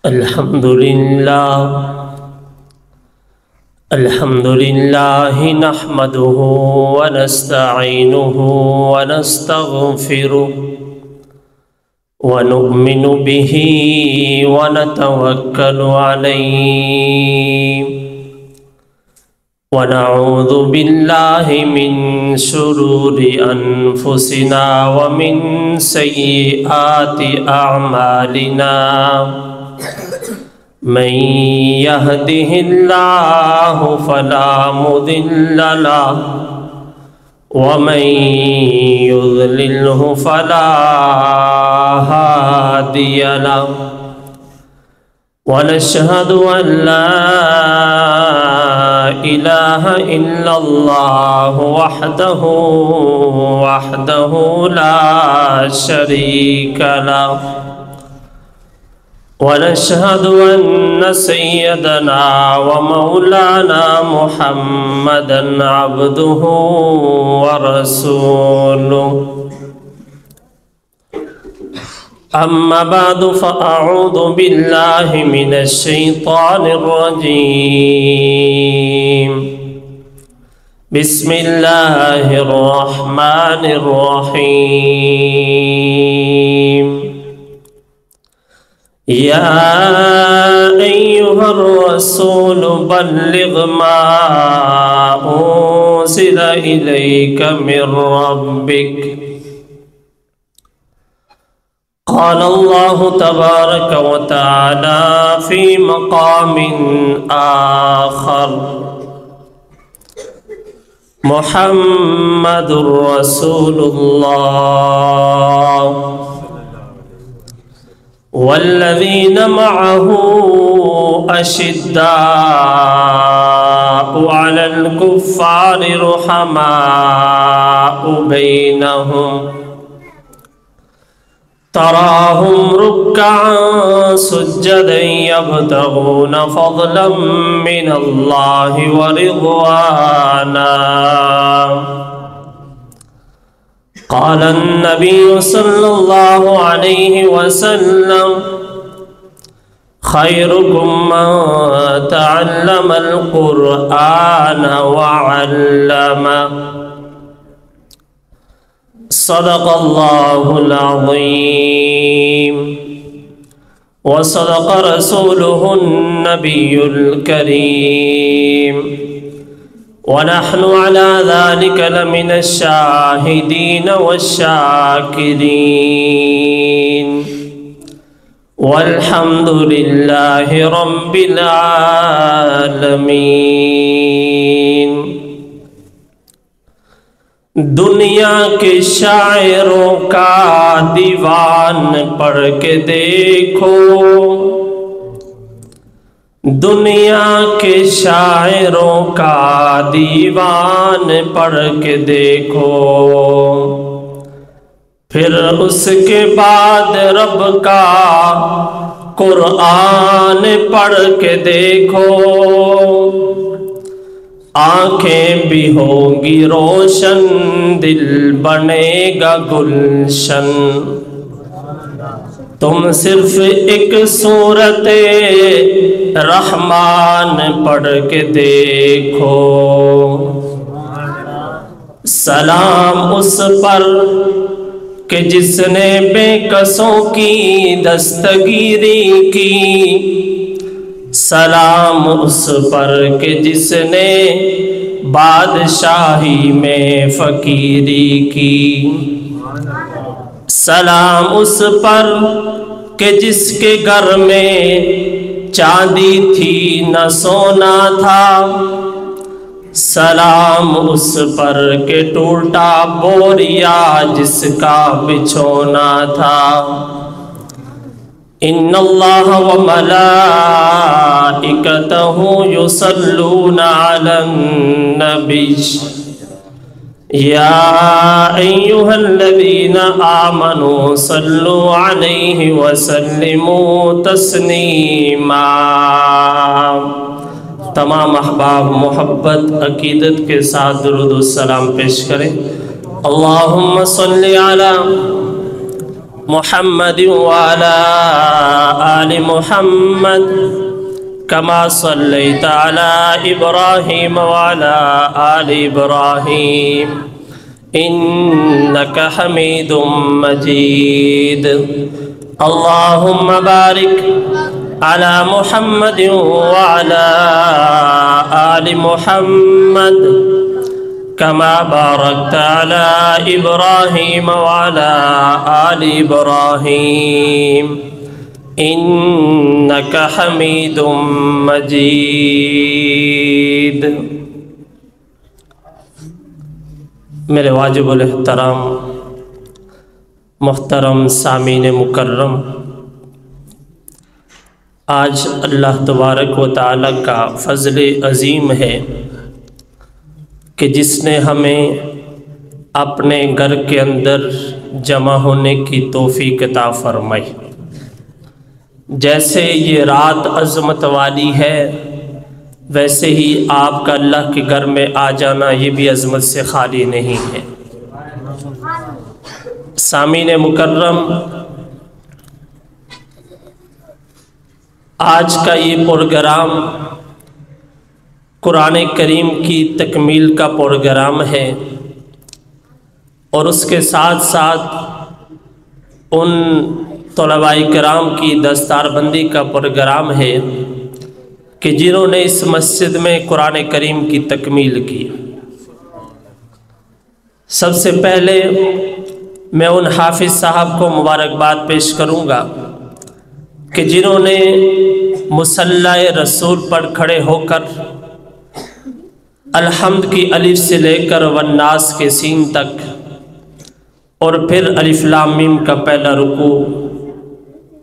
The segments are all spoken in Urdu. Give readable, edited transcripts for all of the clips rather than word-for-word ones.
الحمد لله نحمده ونستعينه ونستغفره ونؤمن به ونتوكل عليه ونعوذ بالله من شرور أنفسنا ومن سيئات أعمالنا من يهده الله فلا مضل له ومن يضلله فلا هادي له ونشهد أن لا إله إلا الله وحده لا شريك له ونشهد أن سيدنا ومولانا محمدًا عبده ورسوله أما بعد فأعوذ بالله من الشيطان الرجيم بسم الله الرحمن الرحيم يا أيها الرسول بلغ ما أنزل إليك من ربك قال الله تبارك وتعالى في مقام آخر محمد رسول الله والذين معه أشداء على الكفار رحماء بينهم تراهم ركعا سجدا يبتغون فضلا من الله ورضوانا قال النبي صلى الله عليه وسلم خيركم من تعلم القرآن وعلمه صدق الله العظيم وصدق رسوله النبي الكريم ونحن على ذلك لمن الشاهدين والشاكرين والحمد لله رب العالمين دنیا کے شاعروں کا دیوان پڑھ کے دیکھو دنیا کے شاعروں کا دیوان پڑھ کے دیکھو پھر اس کے بعد رب کا قرآن پڑھ کے دیکھو آنکھیں بھی ہوں گی روشن دل بنے گا گلشن تم صرف ایک سورت رحمان پڑھ کے دیکھو سلام اس پر کہ جس نے بے کسوں کی دستگیری کی سلام اس پر کہ جس نے بادشاہی میں فقیری کی سلام اس پر کہ جس کے گھر میں چاندی تھی نہ سونا تھا سلام اس پر کہ ٹوٹا بوریا جس کا بچھونا تھا ان اللہ وملائکتہ یصلون علی النبی یا ایہا الذین آمنوا صلوا علیہ وسلموا تسلیما تمام احباب محبت عقیدت کے ساتھ درود و سلام پیش کریں اللہم صلی علی محمد وعلى آل محمد كما صليت على إبراهيم وعلى آل إبراهيم إنك حميد مجيد اللهم بارك على محمد وعلى آل محمد كما باركت على إبراهيم وعلى آل إبراهيم إنك حميد مجيد۔ میرے واجب الاحترام محترم سامعین مکرم، آج اللہ تبارک و تعالی کا فضل عظیم ہے کہ جس نے ہمیں اپنے گھر کے اندر جمع ہونے کی توفیق عطا فرمائی۔ جیسے یہ رات عظمت والی ہے، ویسے ہی آپ کا اللہ کے گھر میں آ جانا یہ بھی عظمت سے خالی نہیں ہے۔ سامعین مکرم، آج کا یہ پروگرام قرآن کریم کی تکمیل کا پروگرام ہے، اور اس کے ساتھ ساتھ ان طلباء کرام کی دستار بندی کا پروگرام ہے کہ جنہوں نے اس مسجد میں قرآن کریم کی تکمیل کی۔ سب سے پہلے میں ان حافظ صاحب کو مبارکباد پیش کروں گا کہ جنہوں نے مصلی رسول پر کھڑے ہو کر الحمد کی الف سے لے کر والناس کے سین تک، اور پھر الف لام میم کا پہلا رکوع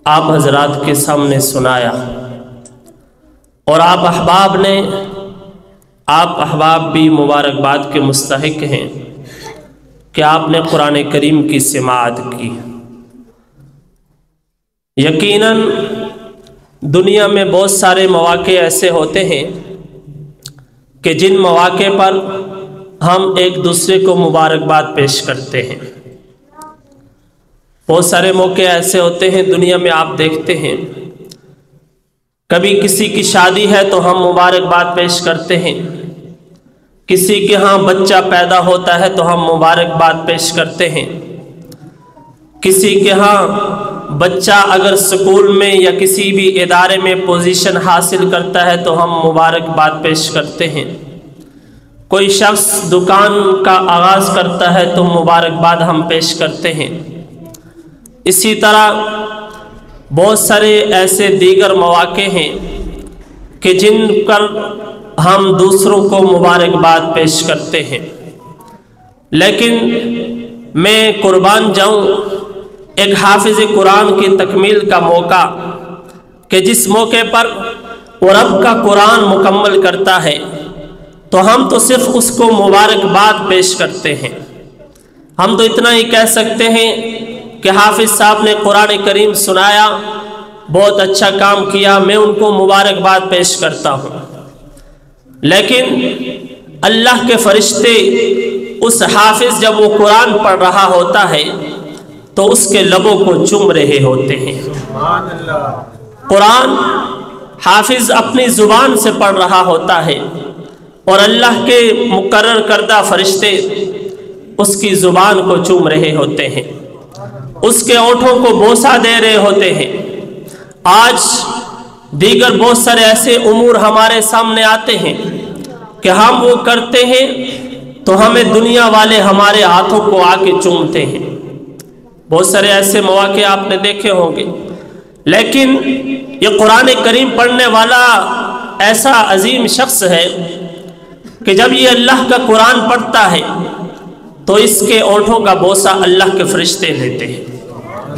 آپ حضرات کے سامنے سنایا، اور آپ احباب بھی مبارکباد کے مستحق ہیں کہ آپ نے قرآن کریم کی سماعت کی۔ یقیناً دنیا میں بہت سارے مواقع ایسے ہوتے ہیں کہ جن مواقع پر ہم ایک دوسرے کو مبارکباد پیش کرتے ہیں۔ بہت سارے موقع ایسے ہوتے ہیں دنیا میں، آپ دیکھتے ہیں کبھی کسی کی شادی ہے تو ہم مبارکباد پیش کرتے ہیں، کسی کے ہاں بچہ پیدا ہوتا ہے تو ہم مبارکباد پیش کرتے ہیں، کسی کے ہاں بچہ اگر سکول میں یا کسی بھی ادارے میں پوزیشن حاصل کرتا ہے تو ہم مبارکباد پیش کرتے ہیں، کوئی شخص دکان کا آغاز کرتا ہے تو مبارکباد ہم پیش کرتے ہیں۔ اسی طرح بہت سارے ایسے دیگر مواقع ہیں کہ جن پر ہم دوسروں کو مبارکباد پیش کرتے ہیں، لیکن میں قربان جاؤں ایک حافظ قرآن کی تکمیل کا موقع کہ جس موقع پر وہ رب کا قرآن مکمل کرتا ہے تو ہم تو صرف اس کو مبارکباد پیش کرتے ہیں۔ ہم تو اتنا ہی کہہ سکتے ہیں کہ حافظ صاحب نے قرآن کریم سنایا، بہت اچھا کام کیا، میں ان کو مبارکباد پیش کرتا ہوں۔ لیکن اللہ کے فرشتے اس حافظ جب وہ قرآن پڑھ رہا ہوتا ہے تو اس کے لبوں کو چوم رہے ہوتے ہیں۔ قرآن حافظ اپنی زبان سے پڑھ رہا ہوتا ہے اور اللہ کے مقرر کردہ فرشتے اس کی زبان کو چوم رہے ہوتے ہیں، اس کے ہونٹوں کو بوسہ دے رہے ہوتے ہیں۔ آج دیگر بہت سارے ایسے امور ہمارے سامنے آتے ہیں کہ ہم وہ کرتے ہیں تو ہمیں دنیا والے ہمارے ہاتھوں کو آ کے چومتے ہیں۔ بہت سارے ایسے مواقع آپ نے دیکھے ہوں گے، لیکن یہ قرآن کریم پڑھنے والا ایسا عظیم شخص ہے کہ جب یہ اللہ کا قرآن پڑھتا ہے تو اس کے ہونٹوں کا بوسہ اللہ کے فرشتے لیتے ہیں۔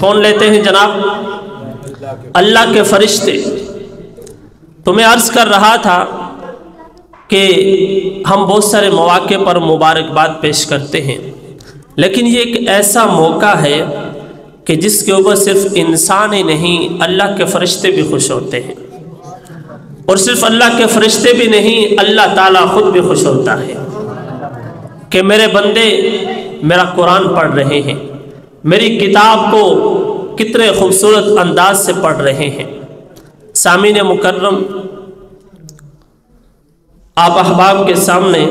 کون لیتے ہیں جناب؟ اللہ کے فرشتے۔ تو میں عرض کر رہا تھا کہ ہم بہت سارے مواقع پر مبارکباد پیش کرتے ہیں، لیکن یہ ایک ایسا موقع ہے کہ جس کے اوپر صرف انسان ہی نہیں، اللہ کے فرشتے بھی خوش ہوتے ہیں، اور صرف اللہ کے فرشتے بھی نہیں، اللہ تعالیٰ خود بھی خوش ہوتا ہے کہ میرے بندے میرا قرآن پڑھ رہے ہیں، میری کتاب کو کتنے خوبصورت انداز سے پڑھ رہے ہیں۔ سامعین مکرم، آپ احباب کے سامنے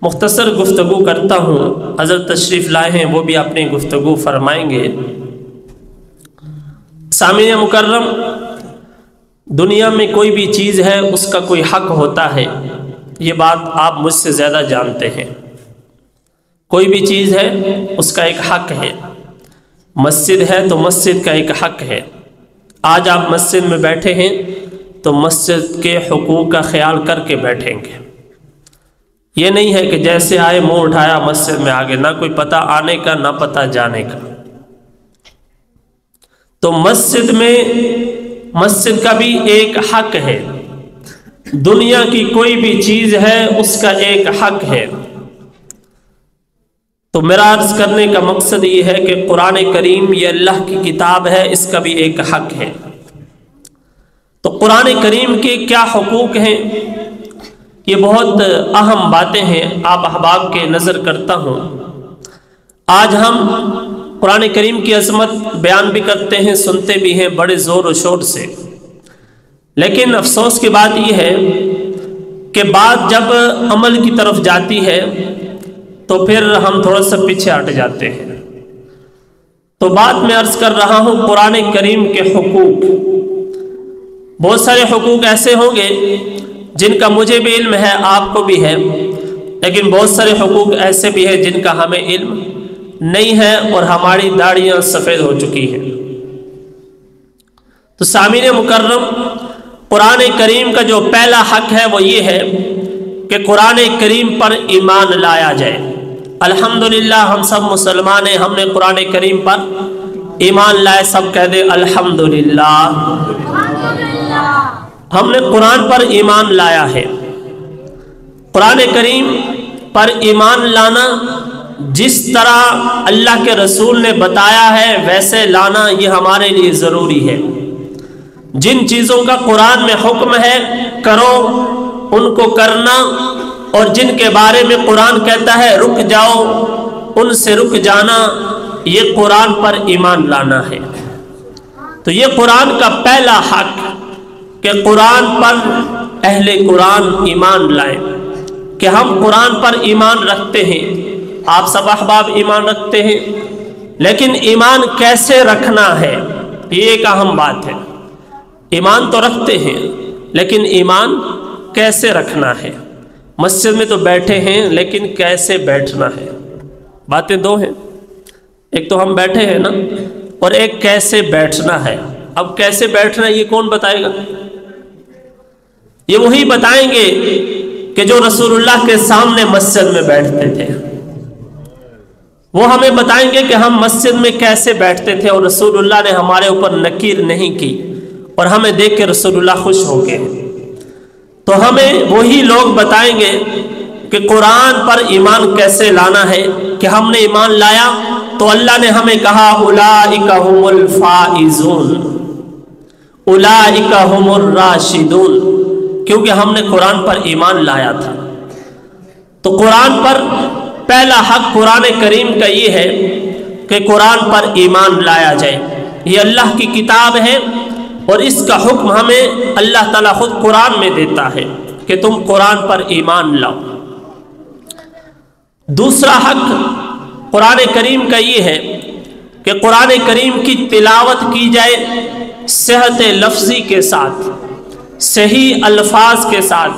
مختصر گفتگو کرتا ہوں، حضرت تشریف لائے ہیں، وہ بھی اپنی گفتگو فرمائیں گے۔ سامعین مکرم، دنیا میں کوئی بھی چیز ہے اس کا کوئی حق ہوتا ہے، یہ بات آپ مجھ سے زیادہ جانتے ہیں۔ کوئی بھی چیز ہے اس کا ایک حق ہے۔ مسجد ہے تو مسجد کا ایک حق ہے۔ آج آپ مسجد میں بیٹھے ہیں تو مسجد کے حقوق کا خیال کر کے بیٹھیں گے۔ یہ نہیں ہے کہ جیسے آئے منہ اٹھایا مسجد میں آگے، نہ کوئی پتہ آنے کا نہ پتہ جانے کا۔ تو مسجد میں مسجد کا بھی ایک حق ہے۔ دنیا کی کوئی بھی چیز ہے اس کا ایک حق ہے۔ تو میرا عرض کرنے کا مقصد یہ ہے کہ قرآن کریم یہ اللہ کی کتاب ہے، اس کا بھی ایک حق ہے۔ تو قرآن کریم کے کیا حقوق ہیں، یہ بہت اہم باتیں ہیں، آپ احباب کے نظر کرتا ہوں۔ آج ہم قرآن کریم کی عظمت بیان بھی کرتے ہیں، سنتے بھی ہیں بڑے زور و شور سے، لیکن افسوس کی بات یہ ہے کہ بات جب عمل کی طرف جاتی ہے تو پھر ہم تھوڑا سا پیچھے ہٹ جاتے ہیں۔ تو بات میں عرض کر رہا ہوں قرآن کریم کے حقوق۔ بہت سارے حقوق ایسے ہوں گے جن کا مجھے بھی علم ہے، آپ کو بھی ہے، لیکن بہت سارے حقوق ایسے بھی ہیں جن کا ہمیں علم نہیں ہے اور ہماری داڑیاں سفید ہو چکی ہیں۔ تو سامعین مکرم، قرآن کریم کا جو پہلا حق ہے وہ یہ ہے کہ قرآن کریم پر ایمان لایا جائے۔ الحمدللہ ہم سب مسلمان ہیں، ہم نے قرآن کریم پر ایمان لائے، سب کہہ دے الحمدللہ۔ ہم نے قرآن پر ایمان لایا ہے۔ قرآن کریم پر ایمان لانا جس طرح اللہ کے رسول نے بتایا ہے ویسے لانا یہ ہمارے لیے ضروری ہے۔ جن چیزوں کا قرآن میں حکم ہے کرو ان کو کرنا، اور جن کے بارے میں قرآن کہتا ہے رک جاؤ ان سے رک جانا، یہ قرآن پر ایمان لانا ہے۔ تو یہ قرآن کا پہلا حق کہ قرآن پر اہل قرآن ایمان لائیں، کہ ہم قرآن پر ایمان رکھتے ہیں۔ آپ سب احباب ایمان رکھتے ہیں، لیکن ایمان کیسے رکھنا ہے یہ ایک اہم بات ہے۔ ایمان تو رکھتے ہیں لیکن ایمان کیسے رکھنا ہے؟ مسجد میں تو بیٹھے ہیں لیکن کیسے بیٹھنا ہے؟ باتیں دو ہیں، ایک تو ہم بیٹھے ہیں نا، اور ایک کیسے بیٹھنا ہے۔ اب کیسے بیٹھنا ہے یہ کون بتائے گا؟ یہ وہی بتائیں گے کہ جو رسول اللہ کے سامنے مسجد میں بیٹھتے تھے، وہ ہمیں بتائیں گے کہ ہم مسجد میں کیسے بیٹھتے تھے، اور رسول اللہ نے ہمارے اوپر نکیر نہیں کی اور ہمیں دیکھ کے رسول اللہ خوش ہو گئے۔ تو ہمیں وہی لوگ بتائیں گے کہ قرآن پر ایمان کیسے لانا ہے، کہ ہم نے ایمان لایا تو اللہ نے ہمیں کہا اولئک هم الفائزون اولئک هم الراشدون، کیونکہ ہم نے قرآن پر ایمان لایا تھا۔ تو قرآن پر پہلا حق قرآن کریم کا یہ ہے کہ قرآن پر ایمان لایا جائے۔ یہ اللہ کی کتاب ہے اور اس کا حکم ہمیں اللہ تعالیٰ خود قرآن میں دیتا ہے کہ تم قرآن پر ایمان لاؤ۔ دوسرا حق قرآن کریم کا یہ ہے کہ قرآن کریم کی تلاوت کی جائے صحت لفظی کے ساتھ، صحیح الفاظ کے ساتھ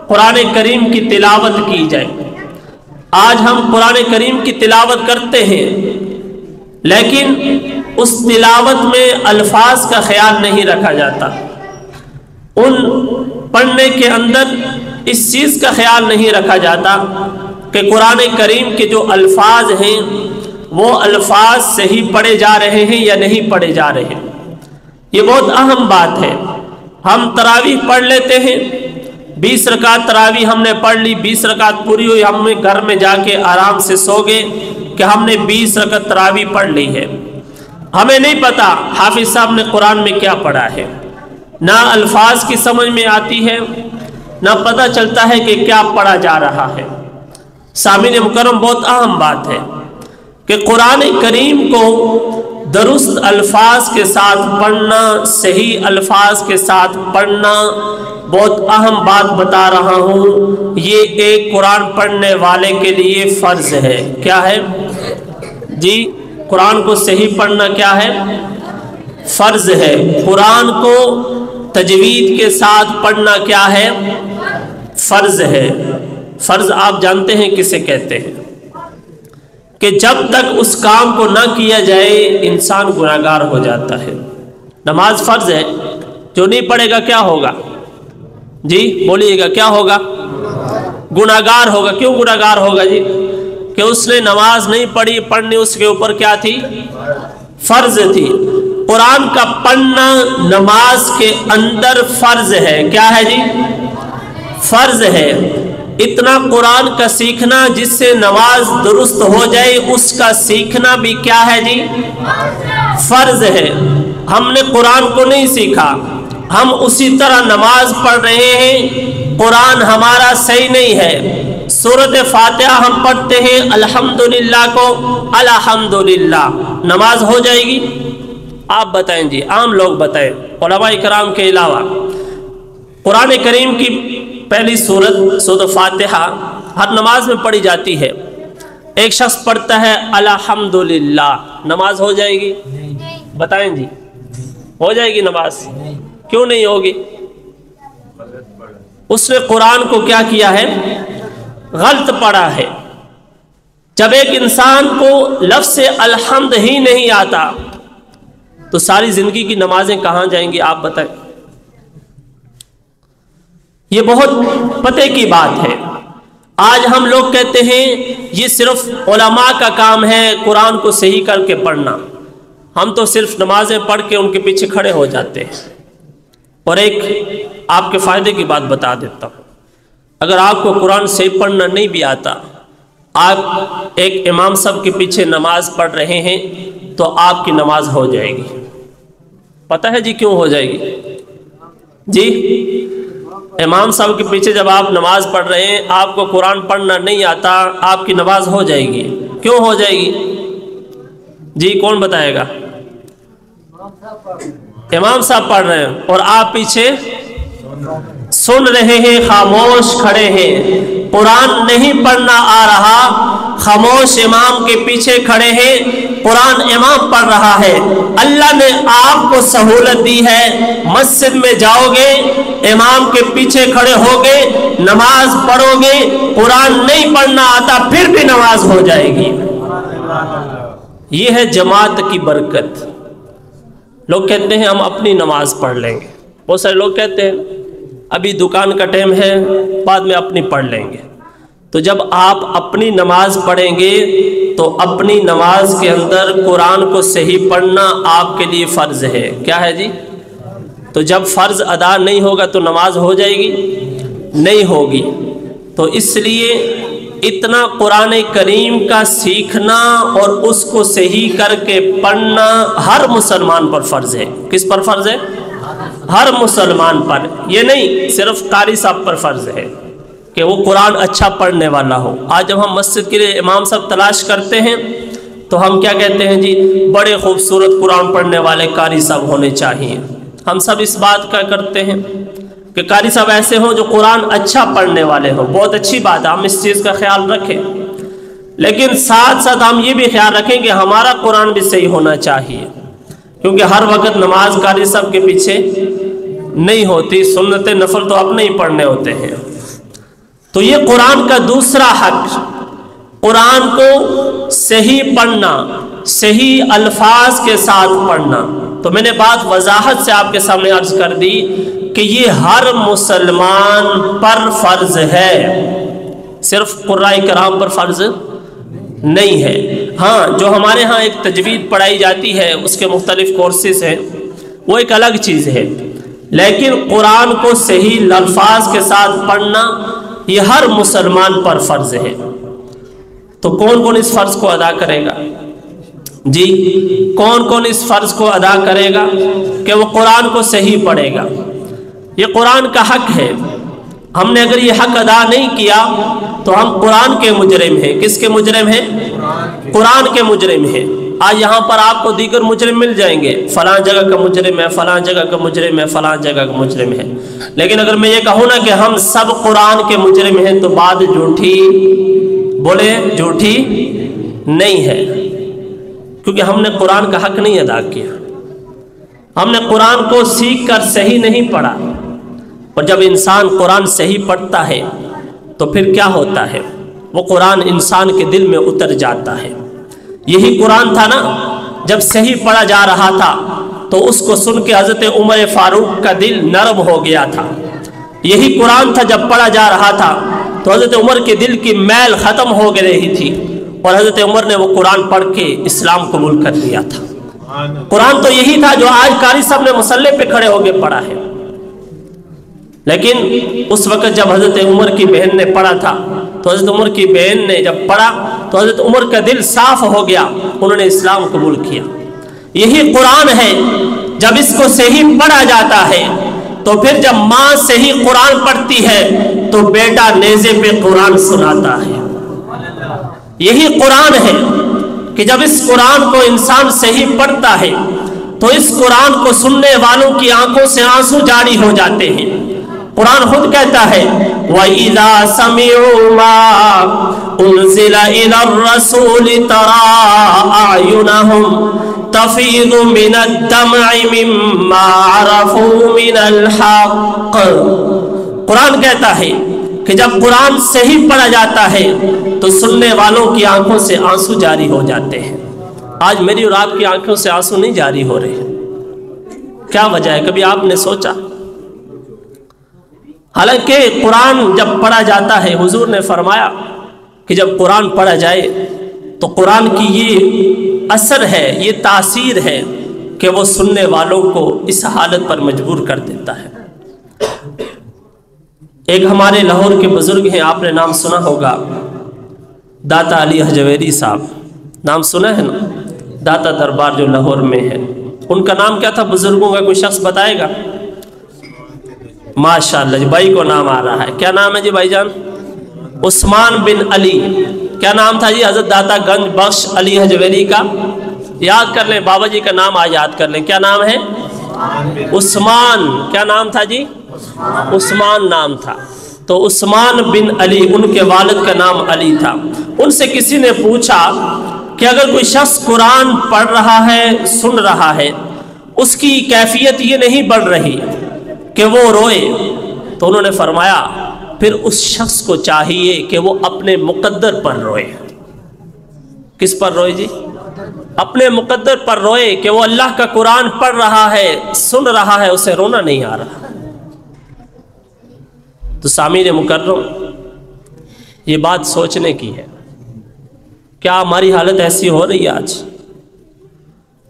قرآن کریم کی تلاوت کی جائے۔ آج ہم قرآن کریم کی تلاوت کرتے ہیں لیکن اس تلاوت میں الفاظ کا خیال نہیں رکھا جاتا، ان پڑھنے کے اندر اس چیز کا خیال نہیں رکھا جاتا کہ قرآن کریم کے جو الفاظ ہیں وہ الفاظ صحیح پڑھے جا رہے ہیں یا نہیں پڑھے جا رہے ہیں۔ یہ بہت اہم بات ہے۔ ہم تراویح پڑھ لیتے ہیں، 20 رکعت تراویح ہم نے پڑھ لی، 20 رکعت پوری ہوئی، ہم نے گھر میں جا کے آرام سے سو گئے کہ ہم نے 20 رکعت تراویح پڑھ لی ہے۔ ہمیں نہیں پتا حافظ صاحب نے قرآن میں کیا پڑھا ہے، نہ الفاظ کی سمجھ میں آتی ہے، نہ پتہ چلتا ہے کہ کیا پڑھا جا رہا ہے۔ سامعین مکرم، بہت اہم بات ہے کہ قرآن کریم کو درست الفاظ کے ساتھ پڑھنا، صحیح الفاظ کے ساتھ پڑھنا بہت اہم بات بتا رہا ہوں، یہ ایک قرآن پڑھنے والے کے لیے فرض ہے۔ کیا ہے جی؟ قرآن کو صحیح پڑھنا کیا ہے؟ فرض ہے۔ قرآن کو تجوید کے ساتھ پڑھنا کیا ہے؟ فرض ہے۔ فرض آپ جانتے ہیں کسے کہتے ہیں؟ کہ جب تک اس کام کو نہ کیا جائے انسان گناہگار ہو جاتا ہے۔ نماز فرض ہے، جو نہیں پڑھے گا کیا ہوگا؟ جی بولیے گا، کیا ہوگا؟ گناہگار ہوگا۔ کیوں گناہگار ہوگا جی؟ کہ اس نے نماز نہیں پڑھی، پڑھنی اس کے اوپر کیا تھی؟ فرض تھی۔ قرآن کا پڑھنا نماز کے اندر فرض ہے۔ کیا ہے جی؟ فرض ہے۔ اتنا قرآن کا سیکھنا جس سے نماز درست ہو جائے، اس کا سیکھنا بھی کیا ہے جی؟ فرض ہے۔ ہم نے قرآن کو نہیں سیکھا، ہم اسی طرح نماز پڑھ رہے ہیں، قرآن ہمارا صحیح نہیں ہے۔ سورۃ فاتحہ ہم پڑھتے ہیں الحمدللہ کو الحمدللہ، نماز ہو جائے گی؟ آپ بتائیں جی، عام لوگ بتائیں، علماء کرام کے علاوہ۔ قرآن کریم کی پہلی سورۃ فاتحہ ہر نماز میں پڑھی جاتی ہے۔ ایک شخص پڑھتا ہے الحمدللہ، نماز ہو جائے گی؟ بتائیں جی، ہو جائے گی نماز؟ کیوں نہیں ہوگی؟ اس نے قرآن کو کیا کیا ہے؟ غلط پڑھا ہے۔ جب ایک انسان کو لفظ الحمد ہی نہیں آتا تو ساری زندگی کی نمازیں کہاں جائیں گی؟ آپ بتائیں۔ یہ بہت پتے کی بات ہے۔ آج ہم لوگ کہتے ہیں یہ صرف علماء کا کام ہے قرآن کو صحیح کر کے پڑھنا، ہم تو صرف نمازیں پڑھ کے ان کے پیچھے کھڑے ہو جاتے ہیں۔ اور ایک آپ کے فائدے کی بات بتا دیتا ہوں، اگر آپ کو قرآن صحیح پڑھنا نہیں بھی آتا، آپ ایک امام صاحب کے پیچھے نماز پڑھ رہے ہیں تو آپ کی نماز ہو جائے گی۔ پتہ ہے جی کیوں ہو جائے گی؟ جی امام صاحب کے پیچھے جب آپ نماز پڑھ رہے ہیں، آپ کو قرآن پڑھنا نہیں آتا، آپ کی نماز ہو جائے گی۔ کیوں ہو جائے گی جی؟ کون بتائے گا؟ امام صاحب پڑھ رہے ہیں اور آپ پیچھے سن رہے ہیں، خاموش کھڑے ہیں، قرآن نہیں پڑھنا آ رہا، خاموش امام کے پیچھے کھڑے ہیں، قرآن امام پڑھ رہا ہے۔ اللہ نے آپ کو سہولت دی ہے، مسجد میں جاؤ گے، امام کے پیچھے کھڑے ہوگے، نماز پڑھو گے، قرآن نہیں پڑھنا آتا پھر بھی نماز ہو جائے گی۔ یہ ہے جماعت کی برکت۔ لوگ کہتے ہیں ہم اپنی نماز پڑھ لیں گے، بہت سارے لوگ کہتے ہیں ابھی دکان کا ٹائم ہے، بعد میں اپنی پڑھ لیں گے۔ تو جب آپ اپنی نماز پڑھیں گے تو اپنی نماز کے اندر قرآن کو صحیح پڑھنا آپ کے لیے فرض ہے۔ کیا ہے جی؟ تو جب فرض ادا نہیں ہوگا تو نماز ہو جائے گی؟ نہیں ہوگی۔ تو اس لیے اتنا قرآن کریم کا سیکھنا اور اس کو صحیح کر کے پڑھنا ہر مسلمان پر فرض ہے۔ کس پر فرض ہے؟ ہر مسلمان پر۔ یہ نہیں صرف قاری صاحب پر فرض ہے کہ وہ قرآن اچھا پڑھنے والا ہو۔ آج جب ہم مسجد کے لیے امام صاحب تلاش کرتے ہیں تو ہم کیا کہتے ہیں جی؟ بڑے خوبصورت قرآن پڑھنے والے قاری صاحب ہونے چاہیے۔ ہم سب اس بات کا کرتے ہیں کہ قاری صاحب ایسے ہوں جو قرآن اچھا پڑھنے والے ہوں۔ بہت اچھی بات ہے، ہم اس چیز کا خیال رکھیں، لیکن ساتھ ساتھ ہم یہ بھی خیال رکھیں کہ ہمارا قرآن بھی صحیح ہونا چاہیے، کیونکہ ہر وقت نماز قاری صاحب کے پیچھے نہیں ہوتی، سنت نفل تو اپنے ہی پڑھنے ہوتے ہیں۔ تو یہ قرآن کا دوسرا حق، قرآن کو صحیح پڑھنا، صحیح الفاظ کے ساتھ پڑھنا۔ تو میں نے بات وضاحت سے آپ کے سامنے عرض کر دی کہ یہ ہر مسلمان پر فرض ہے، صرف قراء کرام پر فرض نہیں ہے۔ ہاں جو ہمارے ہاں ایک تجوید پڑھائی جاتی ہے، اس کے مختلف کورسز ہیں، وہ ایک الگ چیز ہے، لیکن قرآن کو صحیح الفاظ کے ساتھ پڑھنا یہ ہر مسلمان پر فرض ہے۔ تو کون کون اس فرض کو ادا کرے گا جی؟ کون کون اس فرض کو ادا کرے گا کہ وہ قرآن کو صحیح پڑھے گا؟ یہ قرآن کا حق ہے۔ ہم نے اگر یہ حق ادا نہیں کیا تو ہم قرآن کے مجرم ہیں۔ کس کے مجرم ہیں؟ قرآن کے مجرم ہیں۔ آج یہاں پر آپ کو دیگر مجرم مل جائیں گے، فلاں جگہ کا مجرم ہے، فلاں جگہ کا مجرم ہے، فلاں جگہ کا مجرم ہے، لیکن اگر میں یہ کہوں نا کہ ہم سب قرآن کے مجرم ہیں تو بات جھوٹی، بولے جھوٹی نہیں ہے، کیونکہ ہم نے قرآن کا حق نہیں ادا کیا، ہم نے قرآن کو سیکھ کر صحیح نہیں پڑھا۔ اور جب انسان قرآن صحیح پڑھتا ہے تو پھر کیا ہوتا ہے، وہ قرآن انسان کے دل میں اتر جاتا ہے۔ یہی قرآن تھا نا جب صحیح پڑھا جا رہا تھا تو اس کو سن کے حضرت عمر فاروق کا دل نرم ہو گیا تھا۔ یہی قرآن تھا جب پڑھا جا رہا تھا تو حضرت عمر کے دل کی میل ختم ہو گئی رہی تھی، اور حضرت عمر نے وہ قرآن پڑھ کے اسلام قبول کر لیا تھا۔ قرآن تو یہی تھا جو آج قاری صاحب نے مصلی پہ کھڑے ہو کے پڑھا ہے، لیکن اس وقت جب حضرت عمر کی بہن نے پڑھا تھا تو حضرت عمر کی بہن نے جب پڑھا تو حضرت عمر کا دل صاف ہو گیا، انہوں نے اسلام قبول کیا۔ یہی قرآن ہے، جب اس کو صحیح پڑھا جاتا ہے تو پھر جب ماں صحیح قرآن پڑھتی ہے تو بیٹا نیزے پہ قرآن سناتا ہے۔ یہی قرآن ہے کہ جب اس قرآن کو انسان صحیح پڑھتا ہے تو اس قرآن کو سننے والوں کی آنکھوں سے آنسو جاری ہو جاتے ہیں۔ قرآن خود کہتا ہے وَإِذَا سَمِعُوا مَا أُنزِلَ إِلَى الرَّسُولِ تَرَىٰ أَعْيُنَهُمْ تَفِيضُ مِنَ الدَّمْعِ مِمَّا عَرَفُوا مِنَ الْحَقِّ۔ قرآن کہتا ہے کہ جب قرآن صحیح پڑھا جاتا ہے تو سننے والوں کی آنکھوں سے آنسو جاری ہو جاتے ہیں۔ آج میری اور آپ کی آنکھوں سے آنسو نہیں جاری ہو رہے، کیا وجہ ہے؟ کبھی آپ نے سوچا؟ حالانکہ قرآن جب پڑھا جاتا ہے، حضور نے فرمایا کہ جب قرآن پڑھا جائے تو قرآن کی یہ اثر ہے، یہ تاثیر ہے کہ وہ سننے والوں کو اس حالت پر مجبور کر دیتا ہے۔ ایک ہمارے لاہور کے بزرگ ہیں، آپ نے نام سنا ہوگا، داتا علی حجویری صاحب، نام سنا ہے نا؟ داتا دربار جو لاہور میں ہے، ان کا نام کیا تھا بزرگوں کا؟ کوئی شخص بتائے گا؟ ماشاءاللہ جی، بھائی کو نام آ رہا ہے، کیا نام ہے جی بھائی جان؟ عثمان بن علی۔ کیا نام تھا جی حضرت داتا گنج بخش علی حجویری کا؟ یاد کر لیں، بابا جی کا نام آج یاد کر لیں، کیا نام ہے؟ عثمان۔ کیا نام تھا جی؟ عثمان نام تھا۔ تو عثمان بن علی، ان کے والد کا نام علی تھا۔ ان سے کسی نے پوچھا کہ اگر کوئی شخص قرآن پڑھ رہا ہے، سن رہا ہے، اس کی کیفیت یہ نہیں بڑھ رہی کہ وہ روئے، تو انہوں نے فرمایا پھر اس شخص کو چاہیے کہ وہ اپنے مقدر پر روئے۔ کس پر روئے جی؟ اپنے مقدر پر روئے کہ وہ اللہ کا قرآن پڑھ رہا ہے، سن رہا ہے، اسے رونا نہیں آ رہا۔ تو سامعین مکرم، یہ بات سوچنے کی ہے، کیا ہماری حالت ایسی ہو رہی ہے آج؟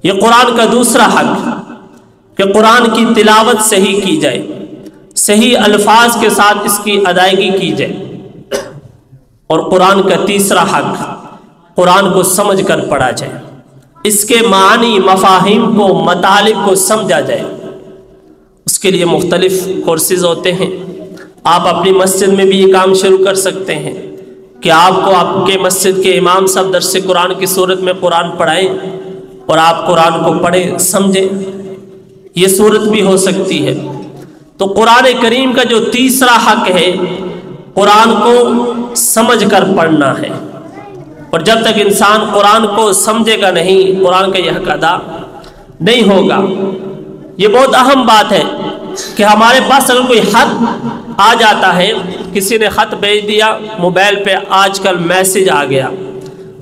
یہ قرآن کا دوسرا حق کہ قرآن کی تلاوت صحیح کی جائے، صحیح الفاظ کے ساتھ اس کی ادائیگی کی جائے، اور قرآن کا تیسرا حق قرآن کو سمجھ کر پڑھا جائے، اس کے معانی، مفاہیم کو، مطالب کو سمجھا جائے۔ اس کے لیے مختلف کورسز ہوتے ہیں۔ آپ اپنی مسجد میں بھی یہ کام شروع کر سکتے ہیں کہ آپ کو آپ کے مسجد کے امام صاحب درس قرآن کی صورت میں قرآن پڑھائیں اور آپ قرآن کو پڑھیں، سمجھیں، یہ صورت بھی ہو سکتی ہے۔ تو قرآن کریم کا جو تیسرا حق ہے، قرآن کو سمجھ کر پڑھنا ہے، اور جب تک انسان قرآن کو سمجھے گا نہیں، قرآن کا یہ حق ادا نہیں ہوگا۔ یہ بہت اہم بات ہے کہ ہمارے پاس اگر کوئی خط آ جاتا ہے، کسی نے خط بھیج دیا موبائل پہ، آج کل میسج آ گیا،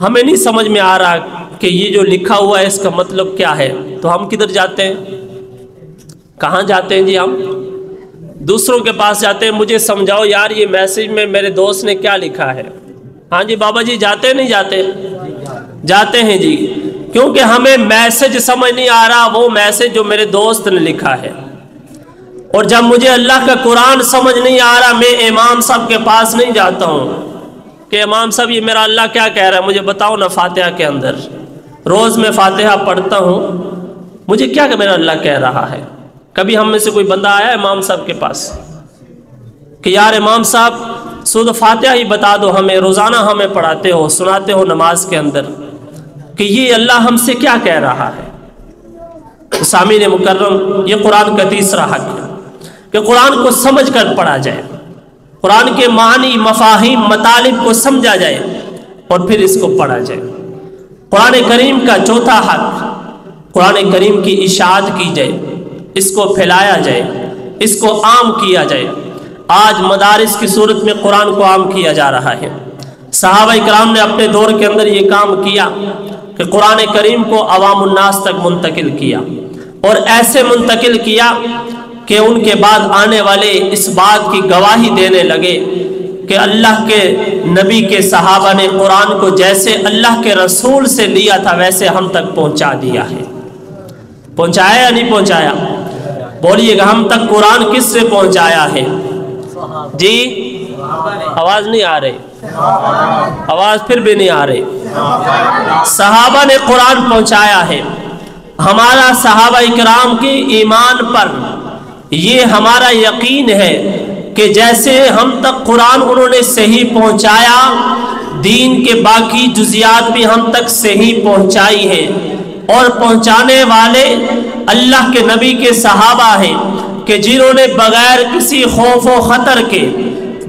ہمیں نہیں سمجھ میں آ رہا کہ یہ جو لکھا ہوا ہے اس کا مطلب کیا ہے، تو ہم کدھر جاتے ہیں؟ کہاں جاتے ہیں جی؟ ہم دوسروں کے پاس جاتے ہیں، مجھے سمجھاؤ یار یہ میسج میں میرے دوست نے کیا لکھا ہے۔ ہاں جی بابا جی، جاتے نہیں جاتے؟ جاتے ہیں جی، کیونکہ ہمیں میسج سمجھ نہیں آ رہا، وہ میسج جو میرے دوست نے لکھا ہے۔ اور جب مجھے اللہ کا قرآن سمجھ نہیں آ رہا، میں امام صاحب کے پاس نہیں جاتا ہوں کہ امام صاحب یہ میرا اللہ کیا کہہ رہا ہے، مجھے بتاؤ نا۔ فاتحہ کے اندر روز میں فاتحہ پڑھتا ہوں، مجھے کیا کہ میرا اللہ کہہ رہا ہے۔ کبھی ہم میں سے کوئی بندہ آیا امام صاحب کے پاس کہ یار امام صاحب سورۃ فاتحہ ہی بتا دو ہمیں، روزانہ ہمیں پڑھاتے ہو، سناتے ہو نماز کے اندر، کہ یہ اللہ ہم سے کیا کہہ رہا ہے۔ سامعین مکرم، یہ قرآن کا تیسرا حق ہے کہ قرآن کو سمجھ کر پڑھا جائے، قرآن کے معنی، مفاہیم، مطالب کو سمجھا جائے اور پھر اس کو پڑھا جائے۔ قرآن کریم کا چوتھا حق، قرآن کریم کی اشاعت کی جائے، اس کو پھیلایا جائے، اس کو عام کیا جائے۔ آج مدارس کی صورت میں قرآن کو عام کیا جا رہا ہے۔ صحابہ کرام نے اپنے دور کے اندر یہ کام کیا کہ قرآن کریم کو عوام الناس تک منتقل کیا، اور ایسے منتقل کیا کہ ان کے بعد آنے والے اس بات کی گواہی دینے لگے کہ اللہ کے نبی کے صحابہ نے قرآن کو جیسے اللہ کے رسول سے لیا تھا ویسے ہم تک پہنچا دیا ہے۔ پہنچایا یا نہیں پہنچایا؟ بولیے گا، ہم تک قرآن کس سے پہنچایا ہے؟ جی آواز نہیں آ رہی، آواز پھر بھی نہیں آ رہی۔ صحابہ نے قرآن پہنچایا ہے۔ ہمارا صحابہ اکرام کے ایمان پر یہ ہمارا یقین ہے کہ جیسے ہم تک قرآن انہوں نے صحیح پہنچایا، دین کے باقی جزیات بھی ہم تک صحیح پہنچائی ہے، اور پہنچانے والے اللہ کے نبی کے صحابہ ہیں کہ جنہوں نے بغیر کسی خوف و خطر کے،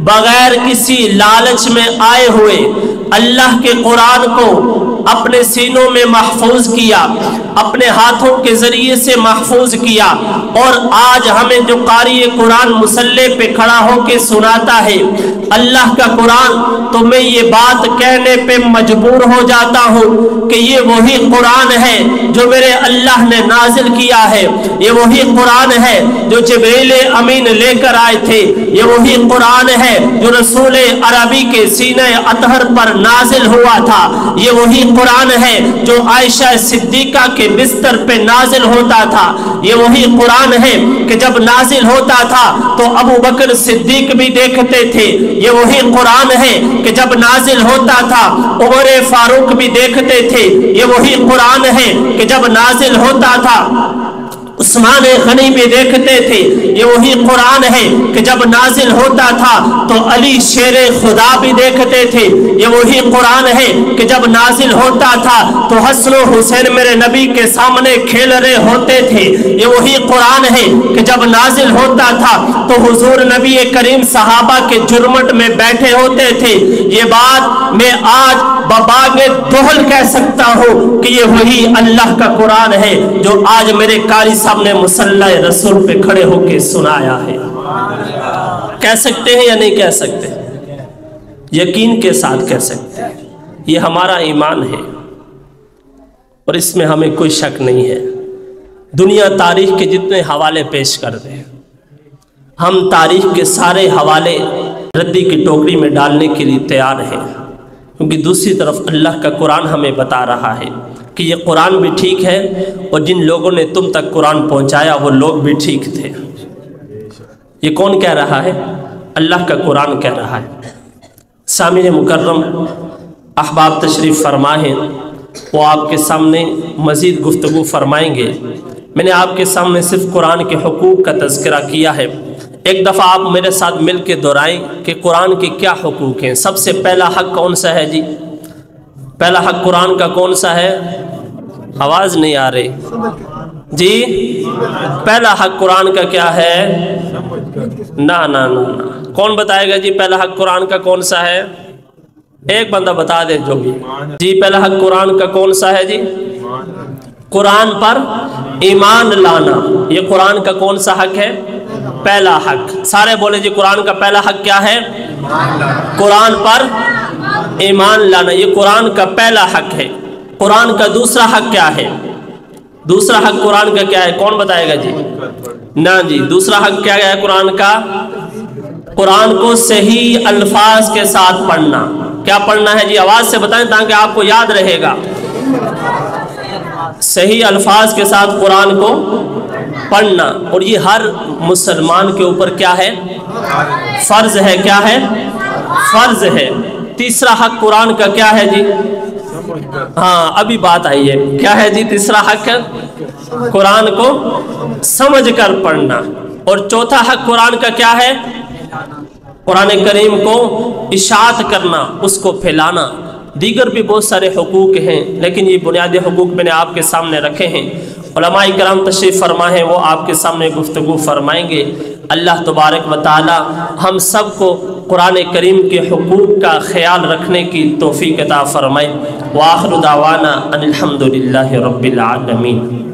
بغیر کسی لالچ میں آئے ہوئے اللہ کے قرآن کو اپنے سینوں میں محفوظ کیا، اپنے ہاتھوں کے ذریعے سے محفوظ کیا، اور آج ہمیں جو قاری قرآن مصلی پہ کھڑا ہو کے سناتا ہے اللہ کا قرآن، تو میں یہ بات کہنے پہ مجبور ہو جاتا ہوں کہ یہ وہی قرآن ہے جو میرے اللہ نے نازل کیا ہے، یہ وہی قرآن ہے جو جبریل امین لے کر آئے تھے، یہ وہی قرآن ہے جو رسول عربی کے سینہ اطہر پر نازل ہوا تھا، یہ وہی قرآن ہے جو عائشہ صدیقہ کے بستر پہ نازل ہوتا تھا، یہ وہی قرآن ہے کہ جب نازل ہوتا تھا تو ابو بکر صدیق بھی دیکھتے تھے، یہ وہی قرآن ہے کہ جب نازل ہوتا تھا عمر فاروق بھی دیکھتے تھے، یہ وہی قرآن ہے کہ جب نازل ہوتا تھا عثمان غنی بھی دیکھتے تھے، یہ وہی قرآن ہے کہ جب نازل ہوتا تھا تو علی شیر خدا بھی دیکھتے تھے، یہ وہی قرآن ہے کہ جب نازل ہوتا تھا تو حسن و حسین میرے نبی کے سامنے کھیل رہے ہوتے تھے، یہ وہی قرآن ہے کہ جب نازل ہوتا تھا تو حضور نبی کریم صحابہ کے جرمٹ میں بیٹھے ہوتے تھے۔ یہ بات میں آج بباغ دہل کہہ سکتا ہوں کہ یہ وہی اللہ کا قرآن ہے جو آج میرے قاری صاحب نے مصلی رسول پہ کھڑے ہو کے سنایا ہے۔ کہہ سکتے ہیں یا نہیں کہہ سکتے؟ یقین کے ساتھ کہہ سکتے ہیں، یہ ہمارا ایمان ہے اور اس میں ہمیں کوئی شک نہیں ہے۔ دنیا تاریخ کے جتنے حوالے پیش کر دیں، ہم تاریخ کے سارے حوالے ردی کی ٹوکری میں ڈالنے کے لیے تیار ہیں، کیونکہ دوسری طرف اللہ کا قرآن ہمیں بتا رہا ہے کہ یہ قرآن بھی ٹھیک ہے، اور جن لوگوں نے تم تک قرآن پہنچایا وہ لوگ بھی ٹھیک تھے۔ یہ کون کہہ رہا ہے؟ اللہ کا قرآن کہہ رہا ہے۔ سامعین مکرم، احباب تشریف فرما ہیں، وہ آپ کے سامنے مزید گفتگو فرمائیں گے۔ میں نے آپ کے سامنے صرف قرآن کے حقوق کا تذکرہ کیا ہے، ایک دفعہ آپ میرے ساتھ مل کے دہرائیں کہ قرآن کے کیا حقوق ہیں۔ سب سے پہلا حق کون سا ہے جی؟ پہلا حق قرآن کا کون سا ہے؟ آواز نہیں آ رہی جی۔ پہلا حق قرآن کا کیا ہے؟ نا کون بتائے گا جی پہلا حق قرآن کا کون سا ہے؟ ایک بندہ بتا دے جو بھی جی۔ پہلا حق قرآن کا کون سا ہے جی؟ قرآن پر ایمان لانا، یہ قرآن کا کون سا حق ہے؟ پہلا حق۔ سارے بولے جی قرآن کا پہلا حق کیا ہے؟ قرآن پر ایمان لانا، یہ قرآن کا پہلا حق ہے۔ قرآن کا دوسرا حق کیا ہے؟ دوسرا حق قرآن کا کیا ہے؟ کون بتائے گا جی؟ نا جی، دوسرا حق کیا ہے قرآن کا؟ قرآن کو صحیح الفاظ کے ساتھ پڑھنا۔ کیا پڑھنا ہے جی؟ آواز سے بتائیں تاکہ آپ کو یاد رہے گا۔ صحیح الفاظ کے ساتھ قرآن کو پڑھنا، اور یہ ہر مسلمان کے اوپر کیا ہے؟ فرض ہے۔ کیا ہے؟ فرض ہے۔ تیسرا حق قرآن کا کیا ہے جی؟ ہاں ابھی بات آئی ہے، کیا ہے جی تیسرا حق؟ قرآن کو سمجھ کر پڑھنا۔ اور چوتھا حق قرآن کا کیا ہے؟ قرآن کریم کو اشاعت کرنا، اس کو پھیلانا۔ دیگر بھی بہت سارے حقوق ہیں، لیکن یہ بنیادی حقوق میں نے آپ کے سامنے رکھے ہیں۔ علماء کرام تشریف فرما ہے، وہ آپ کے سامنے گفتگو فرمائیں گے۔ اللہ تبارک و تعالی ہم سب کو قرآن کریم کے حقوق کا خیال رکھنے کی توفیق عطا فرمائے۔ وآخر دعوانا ان الحمد للہ رب العالمین۔